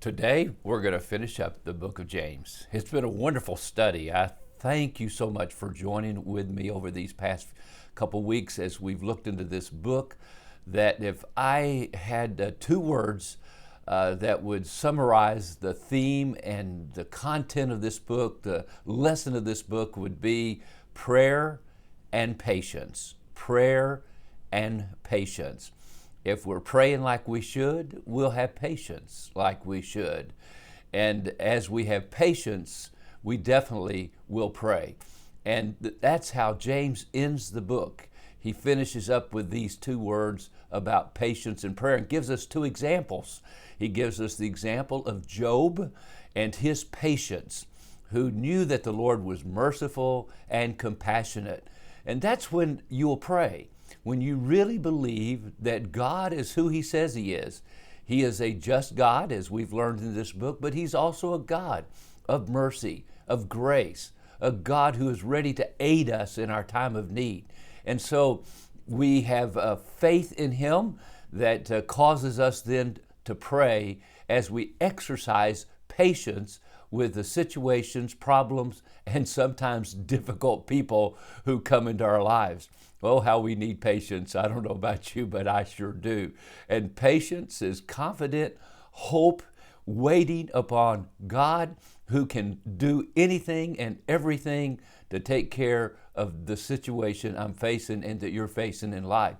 Today, we're going to finish up the book of James. It's been a wonderful study. I thank you so much for joining with me over these past couple weeks as we've looked into this book. That if I had two words that would summarize the theme and the content of this book, the lesson of this book would be prayer and patience. Prayer and patience. If we're praying like we should, we'll have patience like we should. And as we have patience, we definitely will pray. And that's how James ends the book. He finishes up with these two words about patience and prayer and gives us two examples. He gives us the example of Job and his patience, who knew that the Lord was merciful and compassionate. And that's when you'll pray. When you really believe that God is who He says He is. He is a just God, as we've learned in this book, but He's also a God of mercy, of grace, a God who is ready to aid us in our time of need. And so we have faith in Him that causes us then to pray as we exercise patience with the situations, problems, and sometimes difficult people who come into our lives. Oh, how we need patience. I don't know about you, but I sure do. And patience is confident hope, waiting upon God who can do anything and everything to take care of the situation I'm facing and that you're facing in life.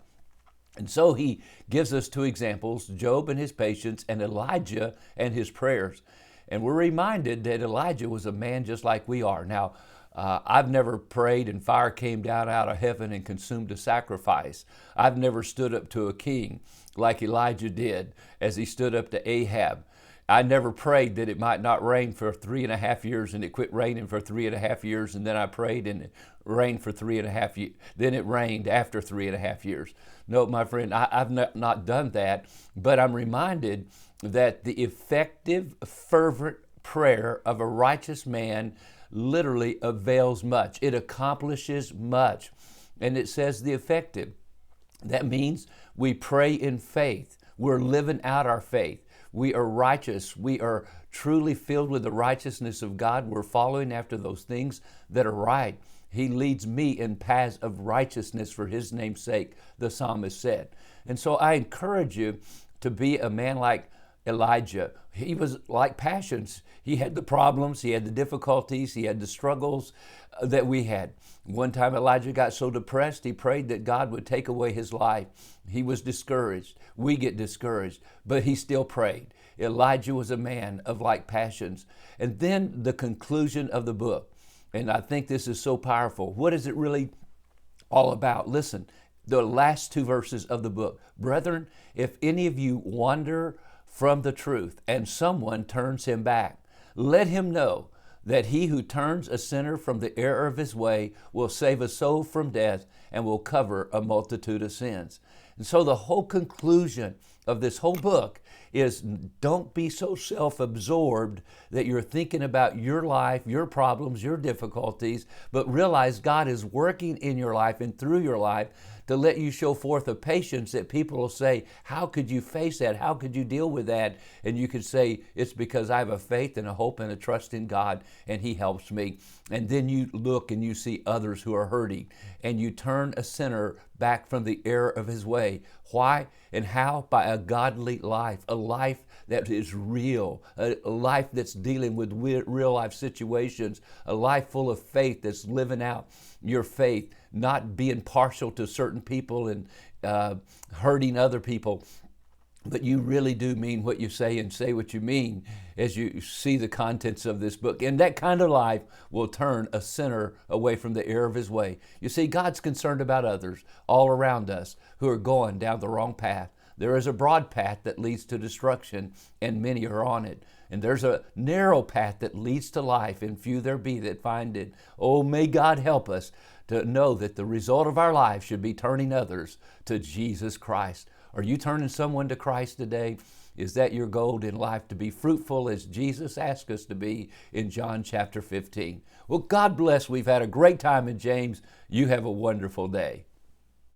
And so he gives us two examples, Job and his patience, and Elijah and his prayers. And we're reminded that Elijah was a man just like we are. Now, I've never prayed and fire came down out of heaven and consumed a sacrifice. I've never stood up to a king like Elijah did as he stood up to Ahab. I never prayed that it might not rain for 3.5 years and it quit raining for 3.5 years, and then I prayed and it rained for 3.5 years. Then it rained after 3.5 years. No, my friend, I've not done that, but I'm reminded that the effective, fervent prayer of a righteous man literally avails much. It accomplishes much. And it says the effective. That means we pray in faith. We're living out our faith. We are righteous. We are truly filled with the righteousness of God. We're following after those things that are right. He leads me in paths of righteousness for His name's sake, the psalmist said. And so I encourage you to be a man like Elijah. He was like passions. He had the problems, he had the difficulties, he had the struggles that we had. One time Elijah got so depressed, he prayed that God would take away his life. He was discouraged. We get discouraged, but he still prayed. Elijah was a man of like passions. And then the conclusion of the book, and I think this is so powerful. What is it really all about? Listen, the last two verses of the book. Brethren, if any of you wander from the truth and someone turns him back, let him know that he who turns a sinner from the error of his way will save a soul from death and will cover a multitude of sins. And so the whole conclusion of this whole book is don't be so self-absorbed that you're thinking about your life, your problems, your difficulties, but realize God is working in your life and through your life to let you show forth a patience that people will say, how could you face that? How could you deal with that? And you could say, it's because I have a faith and a hope and a trust in God and He helps me. And then you look and you see others who are hurting and you turn a sinner back from the error of his way. Why and how? By a godly life, a life that is real, a life that's dealing with real life situations, a life full of faith that's living out your faith, not being partial to certain people and hurting other people. But you really do mean what you say and say what you mean as you see the contents of this book. And that kind of life will turn a sinner away from the error of his way. You see, God's concerned about others all around us who are going down the wrong path. There is a broad path that leads to destruction, and many are on it. And there's a narrow path that leads to life, and few there be that find it. Oh, may God help us to know that the result of our life should be turning others to Jesus Christ. Are you turning someone to Christ today? Is that your goal in life, to be fruitful as Jesus asked us to be in John chapter 15? Well, God bless. We've had a great time in James. You have a wonderful day.